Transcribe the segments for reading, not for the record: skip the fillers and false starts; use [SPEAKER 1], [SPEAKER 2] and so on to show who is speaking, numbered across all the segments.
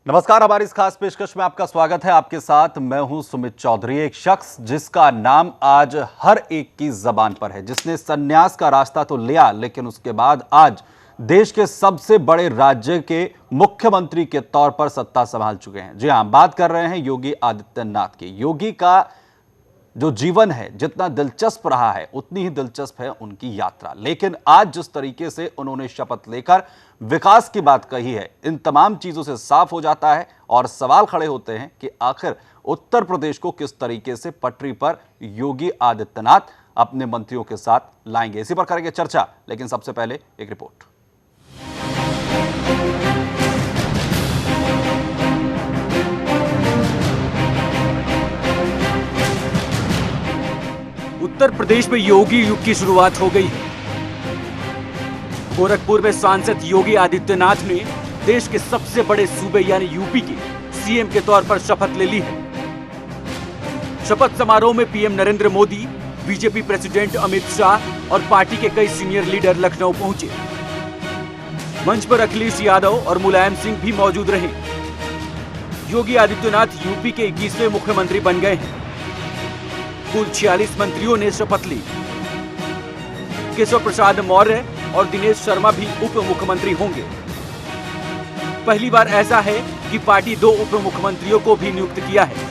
[SPEAKER 1] नमस्कार, हमारी इस खास पेशकश में आपका स्वागत है। आपके साथ मैं हूं सुमित चौधरी, एक शख्स जिसका नाम आज हर एक की जबान पर है, जिसने संन्यास का रास्ता तो लिया लेकिन उसके बाद आज देश के सबसे बड़े राज्य के मुख्यमंत्री के तौर पर सत्ता संभाल चुके हैं। जी हां, बात कर रहे हैं योगी आदित्यनाथ की। योगी का जो जीवन है जितना दिलचस्प रहा है उतनी ही दिलचस्प है उनकी यात्रा। लेकिन आज जिस तरीके से उन्होंने शपथ लेकर विकास की बात कही है, इन तमाम चीजों से साफ हो जाता है और सवाल खड़े होते हैं कि आखिर उत्तर प्रदेश को किस तरीके से पटरी पर योगी आदित्यनाथ अपने मंत्रियों के साथ लाएंगे। इसी पर करेंगे चर्चा, लेकिन सबसे पहले एक रिपोर्ट।
[SPEAKER 2] उत्तर प्रदेश में योगी युग की शुरुआत हो गई है। गोरखपुर में सांसद योगी आदित्यनाथ ने देश के सबसे बड़े सूबे यानी यूपी के सीएम के तौर पर शपथ ले ली है। शपथ समारोह में PM Narendra Modi, BJP president Amit Shah और पार्टी के कई सीनियर लीडर लखनऊ पहुंचे। मंच पर अखिलेश यादव और मुलायम सिंह भी मौजूद रहे। योगी आदित्यनाथ यूपी के 21वें मुख्यमंत्री बन गए हैं। कुल 46 मंत्रियों ने शपथ ली। केशव प्रसाद मौर्य और दिनेश शर्मा भी उप मुख्यमंत्री होंगे। पहली बार ऐसा है कि पार्टी 2 उप मुख्यमंत्रियों को भी नियुक्त किया है।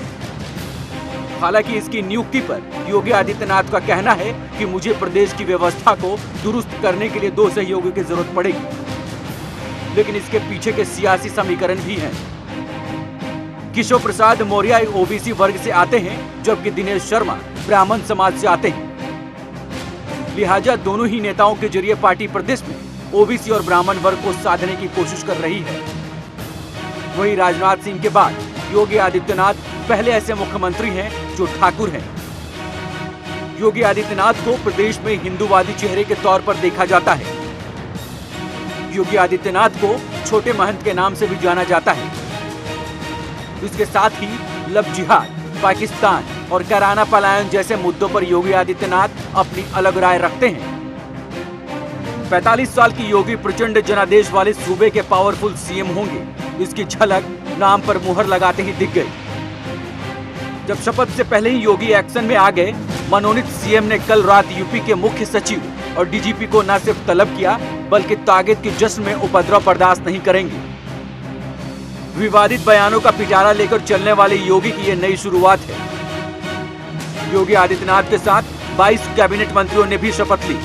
[SPEAKER 2] हालांकि इसकी नियुक्ति पर योगी आदित्यनाथ का कहना है कि मुझे प्रदेश की व्यवस्था को दुरुस्त करने के लिए 2 सहयोगियों की जरूरत पड़ेगी, लेकिन इसके पीछे के सियासी समीकरण भी हैं। केशव प्रसाद मौर्य ओबीसी वर्ग से आते हैं, जबकि दिनेश शर्मा ब्राह्मण समाज से आते हैं। लिहाजा दोनों ही नेताओं के जरिए पार्टी प्रदेश में ओबीसी और ब्राह्मण वर्ग को साधने की कोशिश कर रही है। वहीं राजनाथ सिंह के बाद योगी आदित्यनाथ पहले ऐसे मुख्यमंत्री हैं जो ठाकुर हैं। योगी आदित्यनाथ को प्रदेश में हिंदूवादी चेहरे के तौर पर देखा जाता है। योगी आदित्यनाथ को छोटे महंत के नाम से भी जाना जाता है। इसके साथ ही लव जिहाद, पाकिस्तान और कराना पलायन जैसे मुद्दों पर योगी आदित्यनाथ अपनी अलग राय रखते हैं। 45 साल की योगी प्रचंड जनादेश वाले सूबे के पावरफुल सीएम होंगे, इसकी झलक नाम पर मुहर लगाते ही दिख गई। जब शपथ से पहले ही योगी एक्शन में आ गए, मनोनीत सीएम ने कल रात यूपी के मुख्य सचिव और डीजीपी को न सिर्फ तलब किया बल्कि ताक़त के जश्न में उपद्रव बर्दाश्त नहीं करेंगे। विवादित बयानों का पिटारा लेकर चलने वाले योगी की यह नई शुरुआत है। योगी आदित्यनाथ के साथ 22 कैबिनेट मंत्रियों ने भी शपथ ली।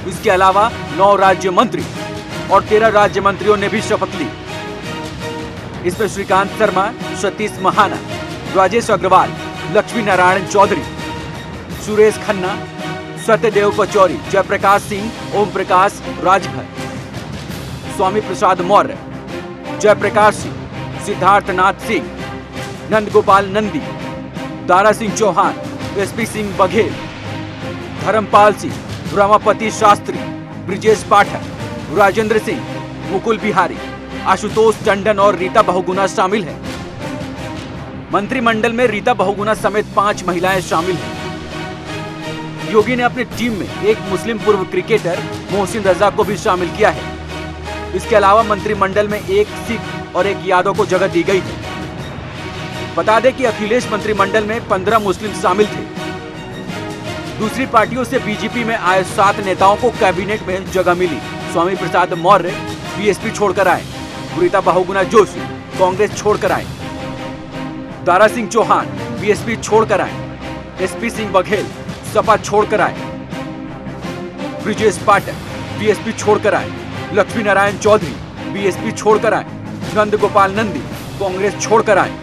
[SPEAKER 2] इसके अलावा 9 राज्य मंत्री और 13 राज्य मंत्रियों ने भी शपथ ली। इसमें श्रीकांत शर्मा, सतीश महाना, राजेश अग्रवाल, लक्ष्मी नारायण चौधरी, सुरेश खन्ना, सत्यदेव पचौरी, जयप्रकाश सिंह, ओम प्रकाश राजभर, स्वामी प्रसाद मौर्य, जयप्रकाश सिंह, सिद्धार्थनाथ सिंह, नंदगोपाल नंदी, दारा सिंह चौहान, एसपी सिंह बघेल, धर्मपाल सिंह, रमापति शास्त्री, ब्रिजेश पाठक, राजेंद्र सिंह, मुकुल बिहारी, आशुतोष टंडन और रीता बहुगुणा शामिल हैं। मंत्रिमंडल में रीता बहुगुणा समेत 5 महिलाएं शामिल हैं। योगी ने अपनी टीम में एक मुस्लिम पूर्व क्रिकेटर मोहसिन रजा को भी शामिल किया है। इसके अलावा मंत्रिमंडल में एक सिख और एक यादव को जगह दी गई है। बता दें कि अखिलेश मंत्रिमंडल में 15 मुस्लिम शामिल थे। दूसरी पार्टियों से बीजेपी में आए 7 नेताओं को कैबिनेट में जगह मिली। स्वामी प्रसाद मौर्य बीएसपी छोड़कर आए, रीता बहुगुणा जोशी कांग्रेस छोड़कर आए, दारा सिंह चौहान बीएसपी छोड़कर आए, एसपी सिंह बघेल सपा छोड़कर आए, ब्रिजेश पाठक बीएसपी छोड़कर आए, लक्ष्मी नारायण चौधरी बीएसपी छोड़कर आए, नंदगोपाल नंदी कांग्रेस छोड़कर आए।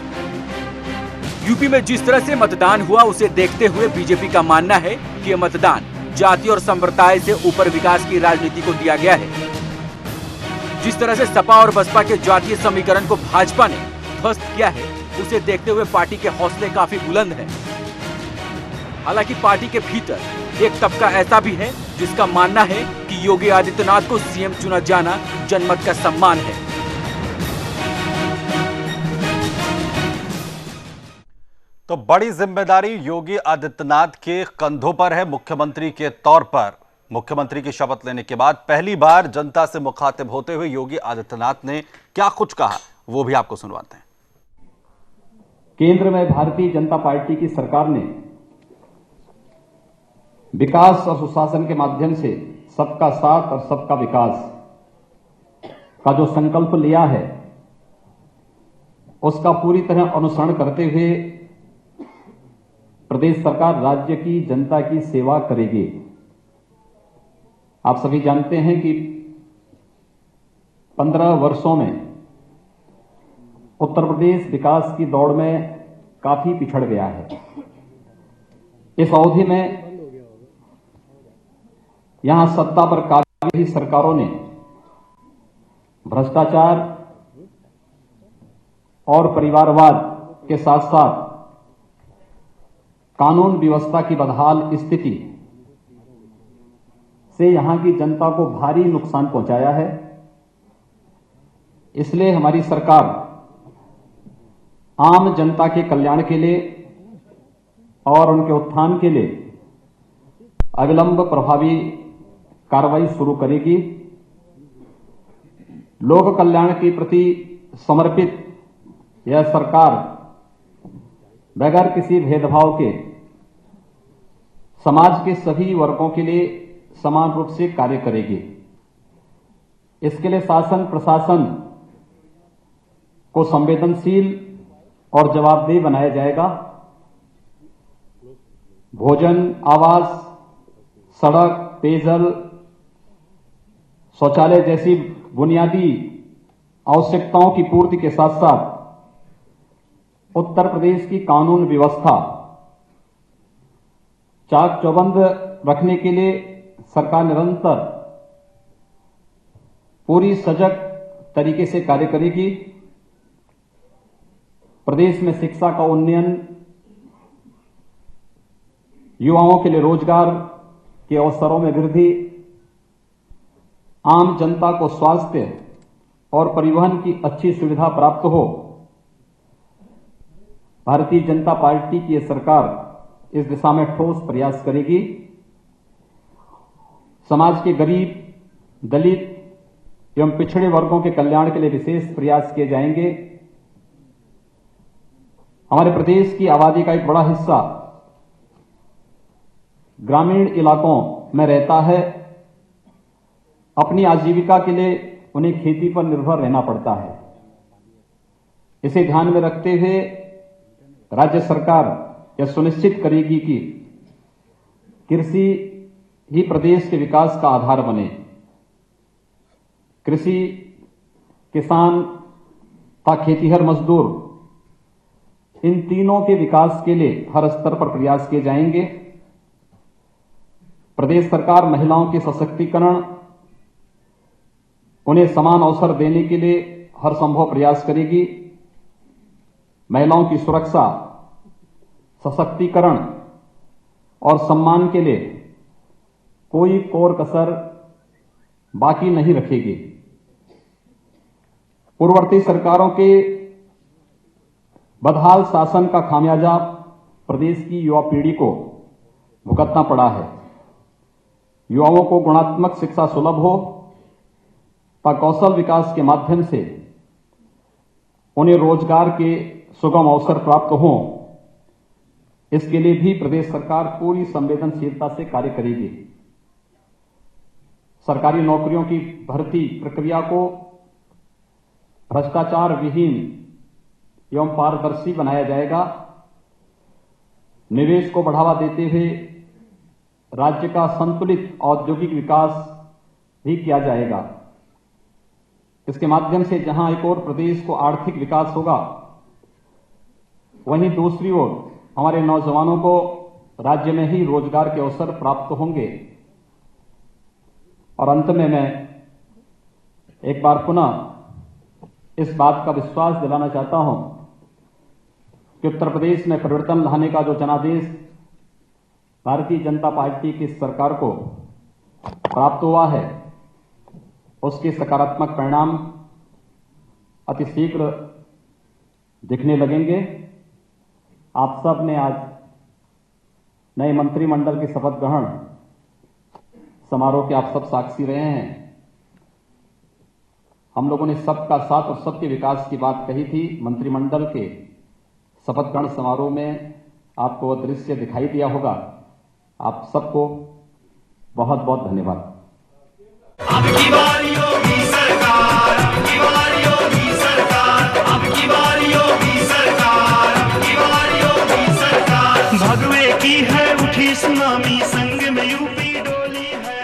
[SPEAKER 2] यूपी में जिस तरह से मतदान हुआ उसे देखते हुए बीजेपी का मानना है कि यह मतदान जाति और संप्रदाय से ऊपर विकास की राजनीति को दिया गया है। जिस तरह से सपा और बसपा के जातीय समीकरण को भाजपा ने ध्वस्त किया है, उसे देखते हुए पार्टी के हौसले काफी बुलंद हैं। हालांकि पार्टी के भीतर एक तबका ऐसा भी है जिसका मानना है कि योगी आदित्यनाथ को सीएम चुना जाना जनमत का सम्मान है।
[SPEAKER 1] तो बड़ी जिम्मेदारी योगी आदित्यनाथ के कंधों पर है। मुख्यमंत्री के तौर पर मुख्यमंत्री की शपथ लेने के बाद पहली बार जनता से मुखातिब होते हुए योगी आदित्यनाथ ने क्या कुछ कहा, वो भी आपको सुनवाते हैं।
[SPEAKER 3] केंद्र में भारतीय जनता पार्टी की सरकार ने विकास और सुशासन के माध्यम से सबका साथ और सबका विकास का जो संकल्प लिया है, उसका पूरी तरह अनुसरण करते हुए प्रदेश सरकार राज्य की जनता की सेवा करेगी। आप सभी जानते हैं कि 15 वर्षों में उत्तर प्रदेश विकास की दौड़ में काफी पिछड़ गया है। इस अवधि में यहां सत्ता पर काबिज सरकारों ने भ्रष्टाचार और परिवारवाद के साथ साथ कानून व्यवस्था की बदहाल स्थिति से यहां की जनता को भारी नुकसान पहुंचाया है। इसलिए हमारी सरकार आम जनता के कल्याण के लिए और उनके उत्थान के लिए अविलंब प्रभावी कार्रवाई शुरू करेगी। लोक कल्याण के प्रति समर्पित यह सरकार बगैर किसी भेदभाव के समाज के सभी वर्गों के लिए समान रूप से कार्य करेगी। इसके लिए शासन प्रशासन को संवेदनशील और जवाबदेह बनाया जाएगा। भोजन, आवास, सड़क, पेयजल, शौचालय जैसी बुनियादी आवश्यकताओं की पूर्ति के साथ साथ उत्तर प्रदेश की कानून व्यवस्था चाक चौबंद रखने के लिए सरकार निरंतर पूरी सजग तरीके से कार्य करेगी। प्रदेश में शिक्षा का उन्नयन, युवाओं के लिए रोजगार के अवसरों में वृद्धि, आम जनता को स्वास्थ्य और परिवहन की अच्छी सुविधा प्राप्त हो, भारतीय जनता पार्टी की यह सरकार इस दिशा में ठोस प्रयास करेगी। समाज के गरीब, दलित एवं पिछड़े वर्गों के कल्याण के लिए विशेष प्रयास किए जाएंगे। हमारे प्रदेश की आबादी का एक बड़ा हिस्सा ग्रामीण इलाकों में रहता है। अपनी आजीविका के लिए उन्हें खेती पर निर्भर रहना पड़ता है। इसे ध्यान में रखते हुए राज्य सरकार यह सुनिश्चित करेगी कि कृषि ही प्रदेश के विकास का आधार बने। कृषि, किसान तथा खेतीहर मजदूर, इन तीनों के विकास के लिए हर स्तर पर प्रयास किए जाएंगे। प्रदेश सरकार महिलाओं के सशक्तिकरण, उन्हें समान अवसर देने के लिए हर संभव प्रयास करेगी। महिलाओं की सुरक्षा, सशक्तिकरण और सम्मान के लिए कोई कोर कसर बाकी नहीं रखेगी। पूर्ववर्ती सरकारों के बदहाल शासन का खामियाजा प्रदेश की युवा पीढ़ी को भुगतना पड़ा है। युवाओं को गुणात्मक शिक्षा सुलभ हो तथा कौशल विकास के माध्यम से उन्हें रोजगार के सुगम अवसर प्राप्त हों, इसके लिए भी प्रदेश सरकार पूरी संवेदनशीलता से कार्य करेगी। सरकारी नौकरियों की भर्ती प्रक्रिया को भ्रष्टाचार विहीन एवं पारदर्शी बनाया जाएगा। निवेश को बढ़ावा देते हुए राज्य का संतुलित औद्योगिक विकास भी किया जाएगा। इसके माध्यम से जहां एक ओर प्रदेश को आर्थिक विकास होगा, वहीं दूसरी ओर हमारे नौजवानों को राज्य में ही रोजगार के अवसर प्राप्त होंगे। और अंत में मैं एक बार पुनः इस बात का विश्वास दिलाना चाहता हूं कि उत्तर प्रदेश में परिवर्तन लाने का जो जनादेश भारतीय जनता पार्टी की सरकार को प्राप्त हुआ है, उसके सकारात्मक परिणाम अति शीघ्र दिखने लगेंगे। आप सब ने आज नए मंत्रिमंडल के शपथ ग्रहण समारोह के आप सब साक्षी रहे हैं। हम लोगों ने सबका साथ और सबके विकास की बात कही थी। मंत्रिमंडल के शपथ ग्रहण समारोह में आपको वह दृश्य दिखाई दिया होगा। आप सबको बहुत बहुत धन्यवाद।
[SPEAKER 4] अब की बारी योगी सरकार, अब की बारी योगी सरकार, अब की बारी योगी सरकार, अब की बारी योगी सरकार। भगवे की है उठी सुनामी, संग में यूपी डोली है।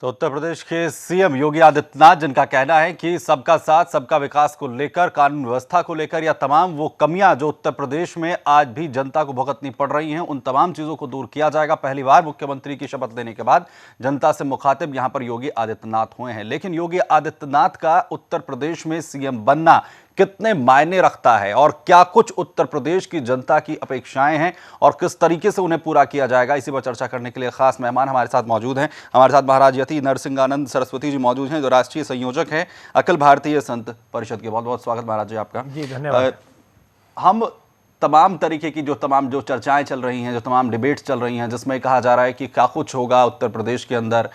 [SPEAKER 1] तो उत्तर प्रदेश के सीएम योगी आदित्यनाथ, जिनका कहना है कि सबका साथ सबका विकास को लेकर, कानून व्यवस्था को लेकर या तमाम वो कमियां जो उत्तर प्रदेश में आज भी जनता को भुगतनी पड़ रही हैं, उन तमाम चीजों को दूर किया जाएगा। पहली बार मुख्यमंत्री की शपथ लेने के बाद जनता से मुखातिब यहां पर योगी आदित्यनाथ हुए हैं। लेकिन योगी आदित्यनाथ का उत्तर प्रदेश में सीएम बनना कितने मायने रखता है और क्या कुछ उत्तर प्रदेश की जनता की अपेक्षाएं हैं और किस तरीके से उन्हें पूरा किया जाएगा, इसी पर चर्चा करने के लिए खास मेहमान हमारे साथ मौजूद हैं। हमारे साथ महाराज यति नरसिंहानंद सरस्वती जी मौजूद हैं, जो राष्ट्रीय संयोजक हैं अखिल भारतीय संत परिषद के। बहुत बहुत स्वागत महाराज जी आपका।
[SPEAKER 5] जी धन्यवाद।
[SPEAKER 1] हम तमाम तरीके की जो चर्चाएं चल रही हैं, जो तमाम डिबेट्स चल रही हैं, जिसमें कहा जा रहा है कि क्या कुछ होगा उत्तर प्रदेश के अंदर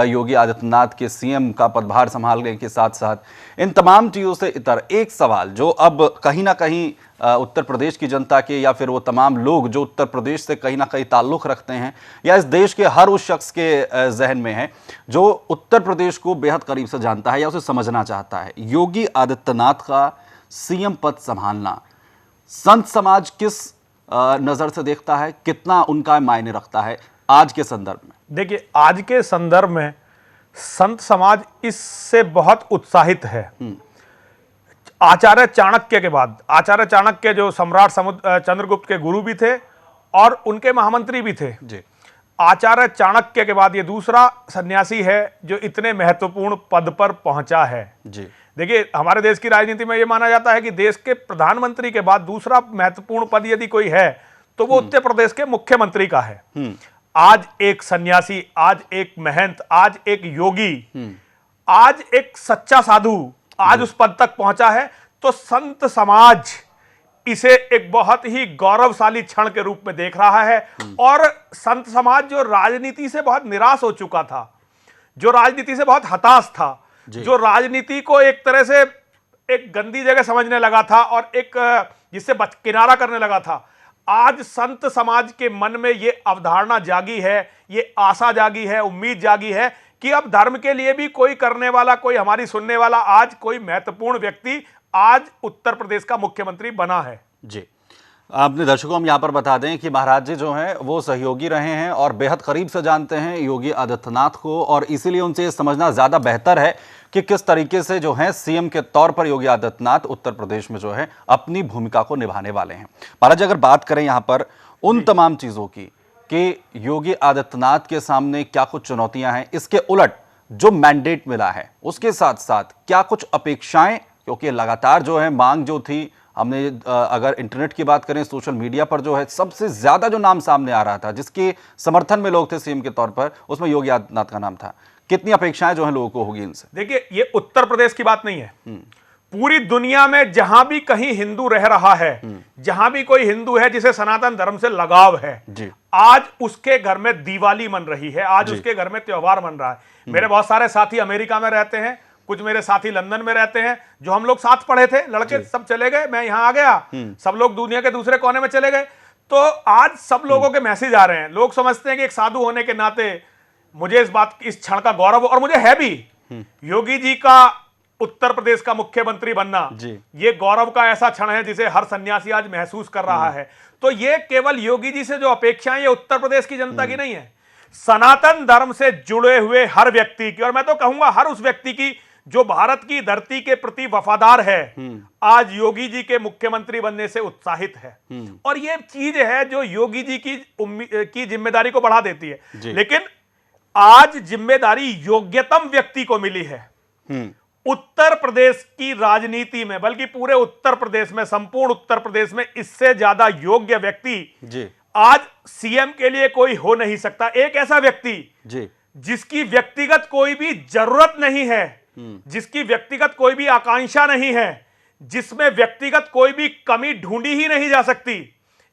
[SPEAKER 1] योगी आदित्यनाथ के सीएम का पदभार संभालने के साथ साथ, इन तमाम चीज़ों से इतर एक सवाल जो अब कहीं ना कहीं उत्तर प्रदेश की जनता के या फिर वो तमाम लोग जो उत्तर प्रदेश से कहीं ना कहीं ताल्लुक़ रखते हैं या इस देश के हर उस शख्स के जहन में है जो उत्तर प्रदेश को बेहद करीब से जानता है या उसे समझना चाहता है, योगी आदित्यनाथ का सीएम पद संभालना संत समाज किस नज़र से देखता है, कितना उनका मायने रखता है आज के संदर्भ में?
[SPEAKER 5] देखिए, आज के संदर्भ में संत समाज इससे बहुत उत्साहित है। आचार्य चाणक्य के बाद, आचार्य चाणक्य जो सम्राट चंद्रगुप्त के गुरु भी थे और उनके महामंत्री भी थे
[SPEAKER 1] जी।
[SPEAKER 5] आचार्य चाणक्य के बाद ये दूसरा सन्यासी है जो इतने महत्वपूर्ण पद पर पहुंचा है
[SPEAKER 1] जी।
[SPEAKER 5] देखिए, हमारे देश की राजनीति में यह माना जाता है कि देश के प्रधानमंत्री के बाद दूसरा महत्वपूर्ण पद यदि कोई है तो वो उत्तर प्रदेश के मुख्यमंत्री का है। आज एक सन्यासी, आज एक महंत, आज एक योगी, आज एक सच्चा साधु आज उस पद तक पहुंचा है, तो संत समाज इसे एक बहुत ही गौरवशाली क्षण के रूप में देख रहा है। और संत समाज जो राजनीति से बहुत निराश हो चुका था, जो राजनीति से बहुत हताश था, जो राजनीति को एक तरह से एक गंदी जगह समझने लगा था और एक जिससे किनारा करने लगा था, आज संत समाज के मन में ये अवधारणा जागी है, ये आशा जागी है, उम्मीद जागी है कि अब धर्म के लिए भी कोई करने वाला, कोई हमारी सुनने वाला, आज कोई महत्वपूर्ण व्यक्ति आज उत्तर प्रदेश का मुख्यमंत्री बना है।
[SPEAKER 1] जी, अपने दर्शकों हम यहाँ पर बता दें कि महाराज जी जो हैं वो सहयोगी रहे हैं और बेहद करीब से जानते हैं योगी आदित्यनाथ को, और इसीलिए उनसे ये समझना ज़्यादा बेहतर है कि किस तरीके से जो है सीएम के तौर पर योगी आदित्यनाथ उत्तर प्रदेश में जो है अपनी भूमिका को निभाने वाले हैं। महाराज जी, अगर बात करें यहाँ पर उन तमाम चीज़ों की कि योगी आदित्यनाथ के सामने क्या कुछ चुनौतियाँ हैं, इसके उलट जो मैंडेट मिला है उसके साथ साथ क्या कुछ अपेक्षाएं, क्योंकि लगातार जो है मांग जो थी, हमने अगर इंटरनेट की बात करें, सोशल मीडिया पर जो है सबसे ज्यादा जो नाम सामने आ रहा था, जिसके समर्थन में लोग थे सीएम के तौर पर, उसमें योगी आदित्यनाथ का नाम था। कितनी अपेक्षाएं जो है लोगों को होगी इनसे?
[SPEAKER 5] देखिए, ये उत्तर प्रदेश की बात नहीं है, पूरी दुनिया में जहां भी कहीं हिंदू रह रहा है, जहां भी कोई हिंदू है जिसे सनातन धर्म से लगाव है
[SPEAKER 1] जी।
[SPEAKER 5] आज उसके घर में दिवाली मन रही है, आज उसके घर में त्योहार मन रहा है। मेरे बहुत सारे साथी अमेरिका में रहते हैं, कुछ मेरे साथी लंदन में रहते हैं, जो हम लोग साथ पढ़े थे, लड़के सब चले गए, मैं यहां आ गया, सब लोग दुनिया के दूसरे कोने में चले गए। तो आज सब लोगों के मैसेज आ रहे हैं, लोग समझते हैं कि एक साधु होने के नाते मुझे इस क्षण का गौरव, और मुझे है भी, योगी जी का उत्तर प्रदेश का मुख्यमंत्री बनना ये गौरव का ऐसा क्षण है जिसे हर सन्यासी आज महसूस कर रहा है। तो ये केवल योगी जी से जो अपेक्षाएं, ये उत्तर प्रदेश की जनता की नहीं है, सनातन धर्म से जुड़े हुए हर व्यक्ति की, और मैं तो कहूंगा हर उस व्यक्ति की जो भारत की धरती के प्रति वफादार है, आज योगी जी के मुख्यमंत्री बनने से उत्साहित है। और ये चीज है जो योगी जी की जिम्मेदारी को बढ़ा देती है। लेकिन आज जिम्मेदारी योग्यतम व्यक्ति को मिली है उत्तर प्रदेश की राजनीति में, बल्कि पूरे उत्तर प्रदेश में, संपूर्ण उत्तर प्रदेश में इससे ज्यादा योग्य व्यक्ति आज सीएम के लिए कोई हो नहीं सकता। एक ऐसा व्यक्ति जिसकी व्यक्तिगत कोई भी जरूरत नहीं है, जिसकी व्यक्तिगत कोई भी आकांक्षा नहीं है, जिसमें व्यक्तिगत कोई भी कमी ढूंढी ही नहीं जा सकती,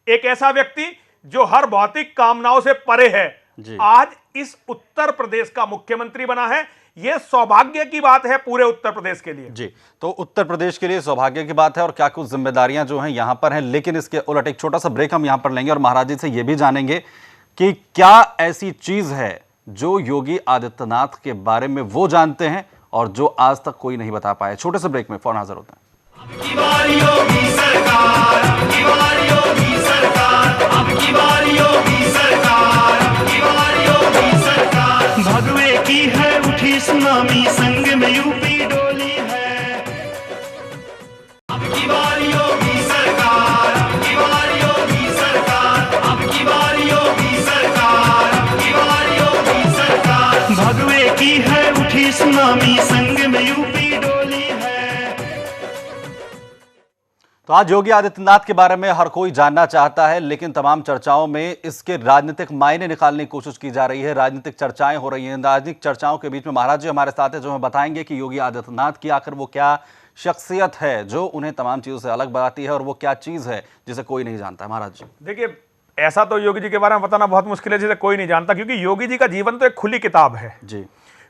[SPEAKER 5] एक ऐसा व्यक्ति जो हर भौतिक कामनाओं से परे है, आज इस उत्तर प्रदेश का मुख्यमंत्री बना है। ये सौभाग्य की बात है पूरे उत्तर प्रदेश के लिए।
[SPEAKER 1] जी, तो उत्तर प्रदेश के लिए सौभाग्य की बात है और क्या कुछ जिम्मेदारियां जो हैं यहां पर हैं, लेकिन इसके उलट एक छोटा सा ब्रेक हम यहां पर लेंगे और महाराज जी से यह भी जानेंगे कि क्या ऐसी चीज है जो योगी आदित्यनाथ के बारे में वो जानते हैं और जो आज तक कोई नहीं बता पाया। छोटे से ब्रेक में फौरन हाजिर होते हैं।
[SPEAKER 4] अब की बारी योगी सरकार, अब की बारी योगी सरकार, अब की बारी योगी सरकार, अब की बारी योगी सरकार। भगवे की है उठी सुनामी, संग में यूपी डोली है। अब की बारी योगी सरकार, अब की बारी योगी सरकार, अब की बारी योगी सरकार, अब की बारी योगी सरकार। भगवे की है उठी सुनामी, संग में यूपी डोली है।
[SPEAKER 1] तो आज योगी आदित्यनाथ के बारे में हर कोई जानना चाहता है, लेकिन तमाम चर्चाओं में इसके राजनीतिक मायने निकालने की कोशिश की जा रही है, राजनीतिक चर्चाएं हो रही हैं। राजनीतिक चर्चाओं के बीच में महाराज जी हमारे साथ हैं जो हमें बताएंगे कि योगी आदित्यनाथ की आखिर वो क्या शख्सियत है जो उन्हें तमाम चीजों से अलग बनाती है और वो क्या चीज है जिसे कोई नहीं जानता है। महाराज जी
[SPEAKER 5] देखिए, ऐसा तो योगी जी के बारे में बताना बहुत मुश्किल है जिसे कोई नहीं जानता, क्योंकि योगी जी का जीवन तो एक खुली किताब है।
[SPEAKER 1] जी,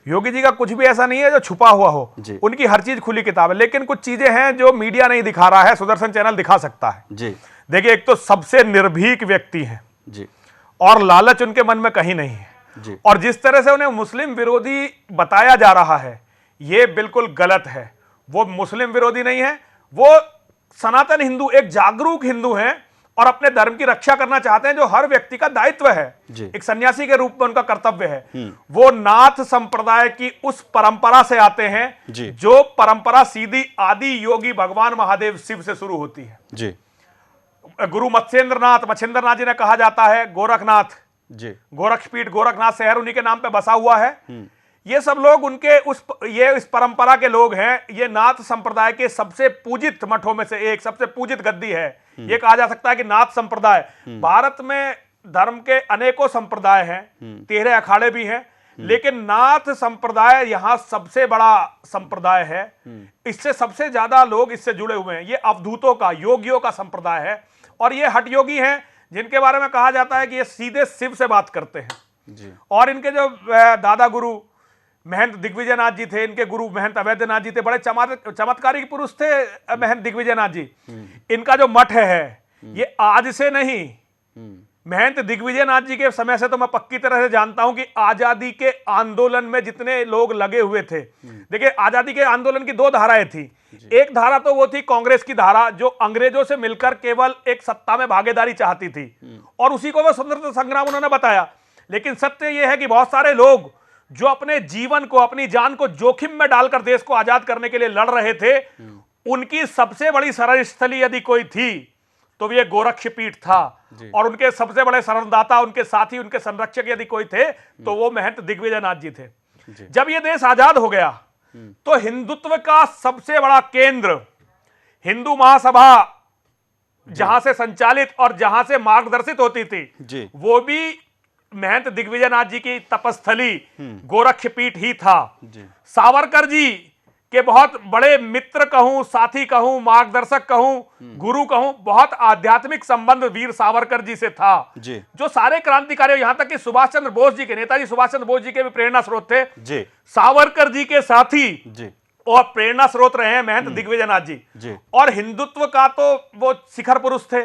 [SPEAKER 5] योगी जी का कुछ भी ऐसा नहीं है जो छुपा हुआ हो,
[SPEAKER 1] जी।
[SPEAKER 5] उनकी हर चीज खुली किताब है। लेकिन कुछ चीजें हैं जो मीडिया नहीं दिखा रहा है, सुदर्शन चैनल दिखा सकता है।
[SPEAKER 1] जी,
[SPEAKER 5] देखिए, एक तो सबसे निर्भीक व्यक्ति है
[SPEAKER 1] जी,
[SPEAKER 5] और लालच उनके मन में कहीं नहीं है,
[SPEAKER 1] जी,
[SPEAKER 5] और जिस तरह से उन्हें मुस्लिम विरोधी बताया जा रहा है ये बिल्कुल गलत है। वो मुस्लिम विरोधी नहीं है, वो सनातन हिंदू, एक जागरूक हिंदू हैं और अपने धर्म की रक्षा करना चाहते हैं, जो हर व्यक्ति का दायित्व है,
[SPEAKER 1] जी।
[SPEAKER 5] एक सन्यासी के रूप में उनका कर्तव्य है। वो नाथ संप्रदाय की उस परंपरा से आते हैं
[SPEAKER 1] जी।
[SPEAKER 5] जो परंपरा सीधी आदि योगी भगवान महादेव शिव से शुरू होती है।
[SPEAKER 1] जी,
[SPEAKER 5] गुरु मच्छेंद्रनाथ जी ने कहा जाता है गोरखनाथ,
[SPEAKER 1] जी,
[SPEAKER 5] गोरखपीठ, गोरखनाथ शहर उन्हीं के नाम पे बसा हुआ है। ये सब लोग उनके इस परंपरा के लोग हैं। ये नाथ संप्रदाय के सबसे पूजित मठों में से एक, सबसे पूजित गद्दी है। ये कहा जा सकता है कि नाथ संप्रदाय, भारत में धर्म के अनेकों संप्रदाय हैं, 13 अखाड़े भी हैं, लेकिन नाथ संप्रदाय यहाँ सबसे बड़ा संप्रदाय है। इससे सबसे ज्यादा लोग इससे जुड़े हुए हैं। ये अवधूतों का, योगियों का संप्रदाय है और ये हठ योगी हैं जिनके बारे में कहा जाता है कि ये सीधे शिव से बात करते हैं।
[SPEAKER 1] जी,
[SPEAKER 5] और इनके जो दादा गुरु महंत दिग्विजयनाथ जी थे, इनके गुरु महंत अवैधनाथ जी थे, बड़े चमत्कारी पुरुष थे महंत दिग्विजयनाथ जी। इनका जो मठ है ये आज से नहीं, महंत दिग्विजयनाथ जी के समय से तो मैं पक्की तरह से जानता हूं कि आजादी के आंदोलन में जितने लोग लगे हुए थे। देखिए, आजादी के आंदोलन की 2 धाराएं थी। एक धारा तो वो थी कांग्रेस की धारा, जो अंग्रेजों से मिलकर केवल एक सत्ता में भागीदारी चाहती थी और उसी को वो स्वतंत्रता संग्राम उन्होंने बताया। लेकिन सत्य यह है कि बहुत सारे लोग जो अपने जीवन को, अपनी जान को जोखिम में डालकर देश को आजाद करने के लिए लड़ रहे थे, उनकी सबसे बड़ी शरणस्थली यदि कोई थी तो ये गोरक्षपीठ था। और उनके सबसे बड़े शरणदाता, उनके साथी, उनके संरक्षक यदि कोई थे तो वो महंत दिग्विजयनाथ जी थे। जब ये देश आजाद हो गया तो हिंदुत्व का सबसे बड़ा केंद्र, हिंदू महासभा जहां से संचालित और जहां से मार्गदर्शित होती थी, वो भी महंत दिग्विजयनाथ जी की तपस्थली गोरक्षपीठ ही था। सावरकर जी के बहुत बड़े मित्र कहूं, साथी कहूं, मार्गदर्शक कहूं, गुरु कहूं, बहुत आध्यात्मिक संबंध वीर सावरकर जी से था। जो सारे क्रांतिकारी, यहां तक कि सुभाष चंद्र बोस जी के, नेताजी सुभाष चंद्र बोस जी के भी प्रेरणा स्रोत थे, सावरकर जी के साथी और प्रेरणा स्रोत रहे हैं महंत दिग्विजयनाथ जी। और हिंदुत्व का तो वो शिखर पुरुष थे।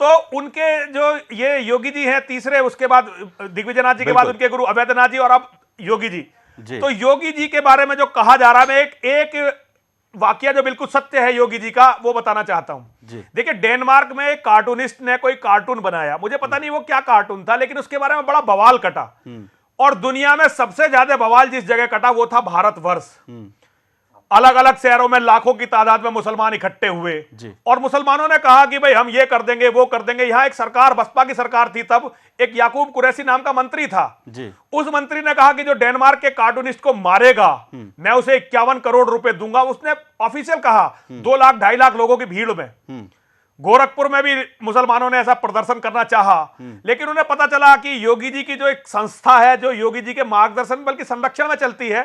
[SPEAKER 5] तो उनके जो ये योगी जी हैं तीसरे, उसके बाद दिग्विजयनाथ जी के बाद उनके गुरु अवैधनाथ जी और अब योगी जी। तो योगी जी के बारे में जो कहा जा रहा है, मैं एक वाकया जो बिल्कुल सत्य है योगी जी का, वो बताना चाहता हूं। देखिए, डेनमार्क में एक कार्टूनिस्ट ने कोई कार्टून बनाया, मुझे पता नहीं वो क्या कार्टून था, लेकिन उसके बारे में बड़ा बवाल कटा। और दुनिया में सबसे ज्यादा बवाल जिस जगह कटा वो था भारतवर्ष। अलग अलग शहरों में लाखों की तादाद में मुसलमान इकट्ठे हुए और मुसलमानों ने कहा कि भाई हम ये कर देंगे, वो कर देंगे। यहां एक सरकार, बसपा की सरकार थी तब, एक याकूब कुरैशी नाम का मंत्री था। उस मंत्री ने कहा कि जो डेनमार्क के कार्टूनिस्ट को मारेगा मैं उसे 51 करोड़ रुपए दूंगा। उसने ऑफिशियल कहा 2 लाख 2.5 लाख लोगों की भीड़ में। गोरखपुर में भी मुसलमानों ने ऐसा प्रदर्शन करना चाहा, लेकिन उन्हें पता चला कि योगी जी की जो एक संस्था है जो योगी जी के मार्गदर्शन बल्कि संरक्षण में चलती है,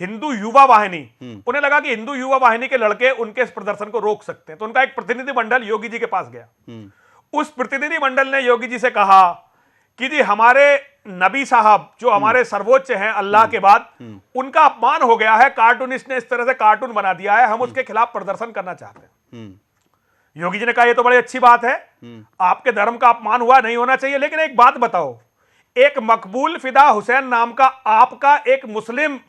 [SPEAKER 5] हिंदू युवा वाहिनी, उन्हें लगा कि हिंदू युवा वाहिनी के लड़के उनके इस प्रदर्शन को रोक सकते हैं। तो उनका एक प्रतिनिधि मंडल योगी जी के पास गया। उस प्रतिनिधि मंडल ने योगी जी से कहा कि जी हमारे नबी साहब जो हमारे सर्वोच्च हैं अल्लाह के बाद, उनका अपमान हो गया है, कार्टूनिस्ट ने इस तरह से कार्टून बना दिया है, हम उसके खिलाफ प्रदर्शन करना चाहते हैं। योगी जी ने कहा ये तो बड़ी अच्छी बात है, आपके धर्म का अपमान हुआ, नहीं होना चाहिए। लेकिन एक बात बताओ, एक मकबूल फिदा हुसैन नाम का आपका एक मुस्लिम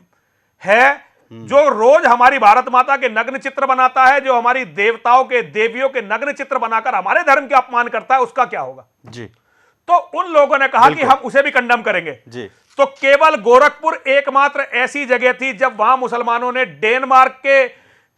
[SPEAKER 5] है जो रोज हमारी भारत माता के नग्न चित्र बनाता है, जो हमारी देवताओं के देवियों के नग्न चित्र बनाकर हमारे धर्म के अपमान करता है, उसका क्या होगा
[SPEAKER 1] जी।
[SPEAKER 5] तो उन लोगों ने कहा कि हम उसे भी कंडम करेंगे
[SPEAKER 1] जी।
[SPEAKER 5] तो केवल गोरखपुर एकमात्र ऐसी जगह थी जब वहां मुसलमानों ने डेनमार्क के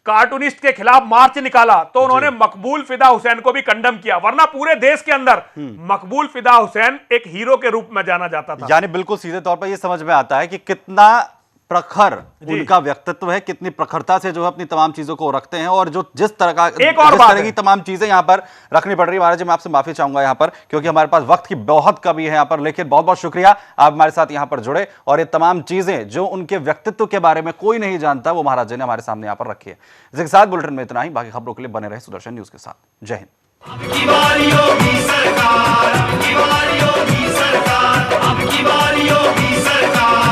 [SPEAKER 5] कार्टूनिस्ट के खिलाफ मार्च निकाला तो उन्होंने मकबूल फिदा हुसैन को भी कंडम किया, वरना पूरे देश के अंदर मकबूल फिदा हुसैन एक हीरो के रूप में जाना जाता था।
[SPEAKER 1] यानी बिल्कुल सीधे तौर पर यह समझ में आता है कि कितना प्रखर उनका व्यक्तित्व है, कितनी प्रखरता से जो है अपनी तमाम चीजों को रखते हैं, और जो जिस तरह का
[SPEAKER 5] एक और
[SPEAKER 1] जिस
[SPEAKER 5] बात
[SPEAKER 1] तरह की तमाम चीजें यहां पर रखनी पड़ रही है। महाराज जी मैं आपसे माफी चाहूंगा यहां पर, क्योंकि हमारे पास वक्त की बहुत कमी है यहां पर, लेकिन बहुत बहुत शुक्रिया आप हमारे साथ यहां पर जुड़े और ये तमाम चीजें जो उनके व्यक्तित्व के बारे में कोई नहीं जानता वो महाराज जी ने हमारे सामने यहां पर रखी है। इसके साथ बुलेटिन में इतना ही, बाकी खबरों के लिए बने रहे सुदर्शन न्यूज के साथ। जय हिंद।
[SPEAKER 4] अब की बारी योगी सरकार, अब की बारी योगी सरकार, अब की बारी योगी सरकार।